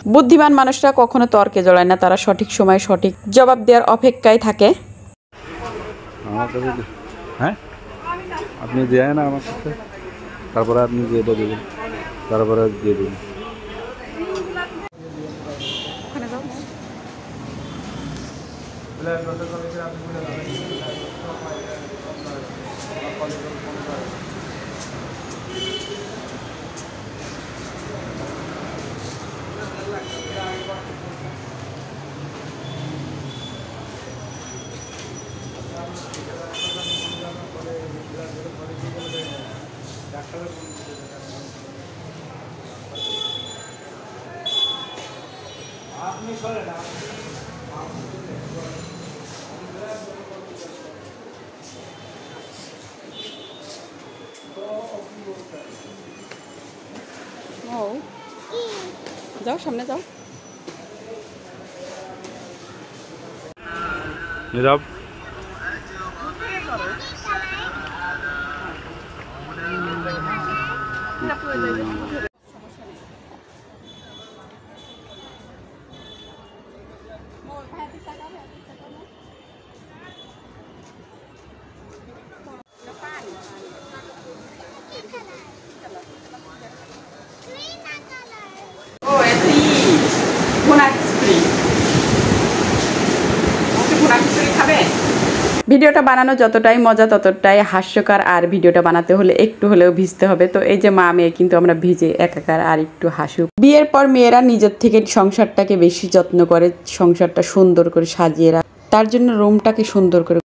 বুদ্ধিমান মানুষরা কখনো তর্কে জড়ায় না, তারা সঠিক সময়ে সঠিক জবাব দেওয়ার অপেক্ষায় থাকে। হ্যাঁ, আপনি দিয়ে না আমার কাছে, তারপরে আপনি দিয়ে দেবেন, তারপরে দিয়ে দেবেন। যাও সামনে যাও। নীরব। ভিডিওটা বানানো যতটাই মজা ততটাই হাস্যকর, আর ভিডিওটা বানাতে হলে একটু হলেও ভিজতে হবে। তো এই যে মা মেয়ে কিন্তু আমরা ভিজে একাকার, আর একটু হাসুক। বিয়ের পর মেয়েরা নিজের থেকে সংসারটাকে বেশি যত্ন করে, সংসারটা সুন্দর করে সাজিয়ে রাখে, তার জন্য রুমটাকে সুন্দর করে